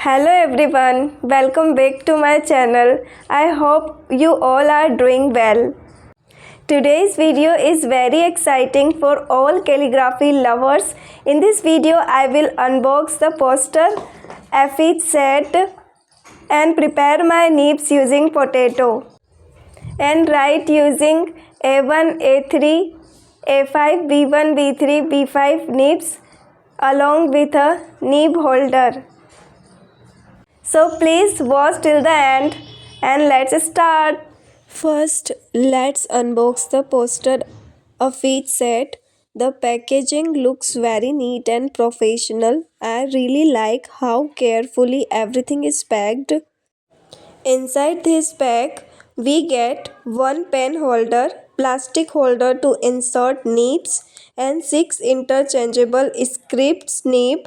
Hello everyone, welcome back to my channel. I hope you all are doing well. Today's video is very exciting for all calligraphy lovers. In this video, I will unbox the poster Affiche set and prepare my nibs using potato and write using A1, A3, A5, B1, B3, B5 nibs along with a nib holder. So please watch till the end and let's start. First, let's unbox the poster Affiche set. The packaging looks very neat and professional. I really like how carefully everything is packed. Inside this pack, we get one pen holder, plastic holder to insert nibs, and 6 interchangeable scripts nib.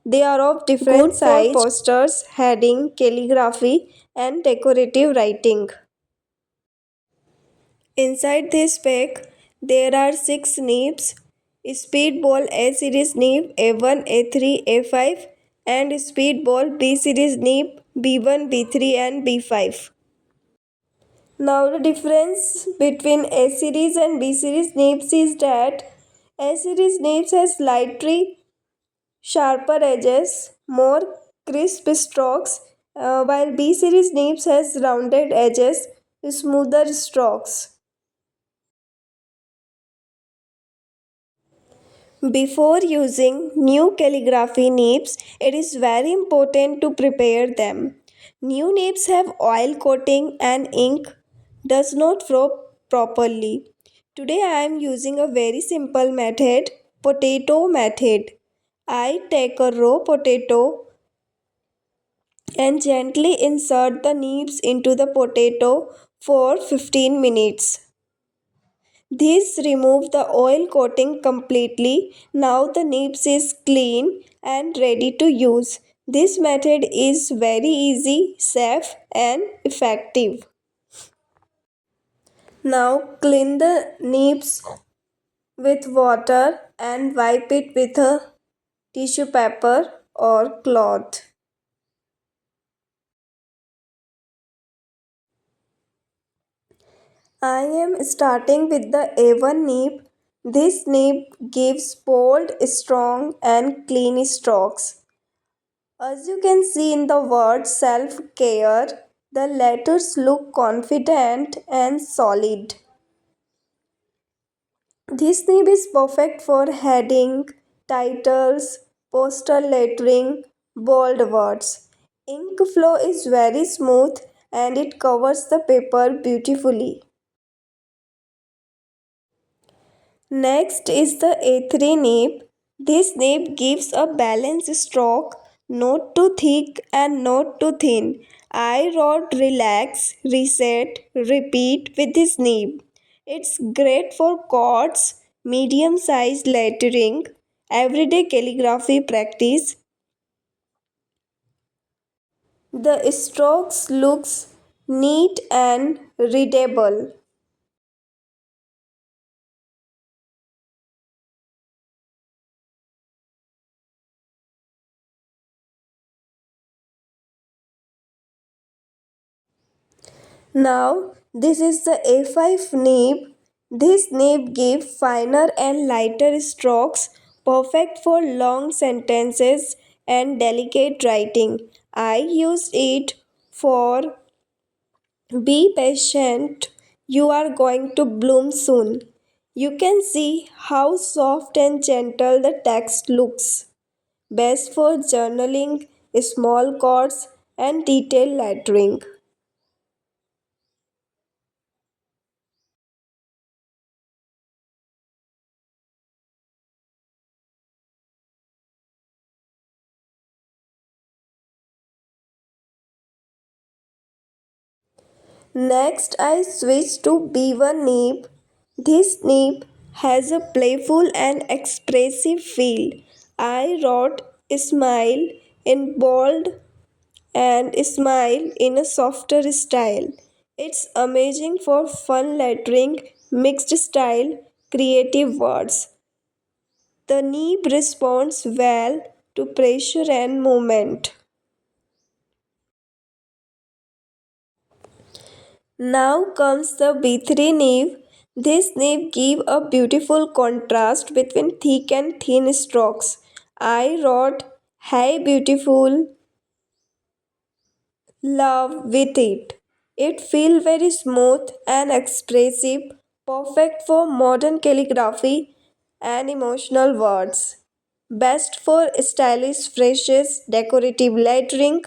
They are of different size, posters, heading, calligraphy, and decorative writing. Inside this pack, there are 6 nibs: Speedball A series nib A1, A3, A5, and Speedball B series nib B1, B3, and B5. Now the difference between A series and B series nibs is that A series nibs has slightly sharper edges, more crisp strokes, while B series nibs has rounded edges, smoother strokes. Before using new calligraphy nibs, it is very important to prepare them. New nibs have oil coating and ink does not flow properly. Today I am using a very simple method, potato method. I take a raw potato and gently insert the nibs into the potato for 15 minutes. This removes the oil coating completely. Now the nibs is clean and ready to use. This method is very easy, safe and effective. Now clean the nibs with water and wipe it with a tissue paper or cloth. I am starting with the A1 nib. This nib gives bold, strong and clean strokes. As you can see in the word self-care, the letters look confident and solid. This nib is perfect for heading, titles, poster lettering, bold words. Ink flow is very smooth and it covers the paper beautifully. Next is the A3 nib. This nib gives a balanced stroke, not too thick and not too thin. I wrote relax, reset, repeat with this nib. It's great for chords, medium sized lettering, everyday calligraphy practice. The strokes looks neat and readable. Now, this is the A5 nib. This nib gives finer and lighter strokes, perfect for long sentences and delicate writing. I used it for be patient, you are going to bloom soon. You can see how soft and gentle the text looks. Best for journaling, small chords, and detailed lettering. Next, I switch to B1 nib. This nib has a playful and expressive feel. I wrote smile in bold and smile in a softer style. It's amazing for fun lettering, mixed style, creative words. The nib responds well to pressure and movement. Now comes the B3 nib. This nib gives a beautiful contrast between thick and thin strokes. I wrote, "Hey beautiful, love with it." It feels very smooth and expressive, perfect for modern calligraphy and emotional words. Best for stylish phrases, decorative lettering.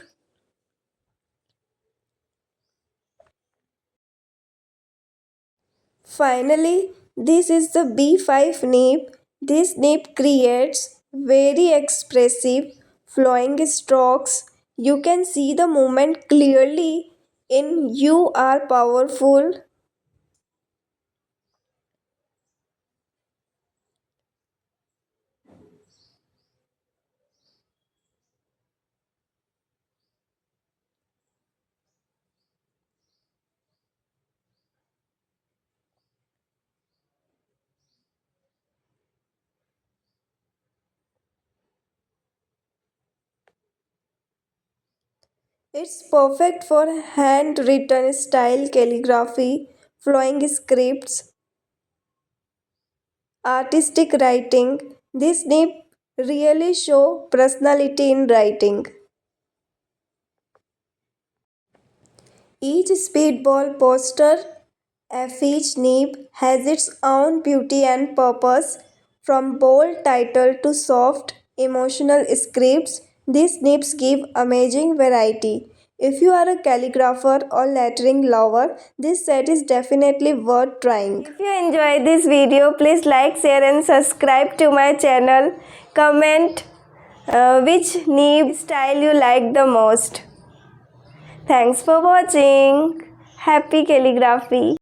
Finally, this is the B5 nib. This nib creates very expressive flowing strokes. You can see the movement clearly in "You Are Powerful." It's perfect for handwritten style calligraphy, flowing scripts, artistic writing. This nib really show personality in writing. Each speedball poster Affiche Nib has its own beauty and purpose. From bold title to soft, emotional scripts, these nibs give amazing variety. If you are a calligrapher or lettering lover, this set is definitely worth trying. If you enjoyed this video, please like, share and subscribe to my channel. Comment which nib style you like the most. Thanks for watching. Happy calligraphy.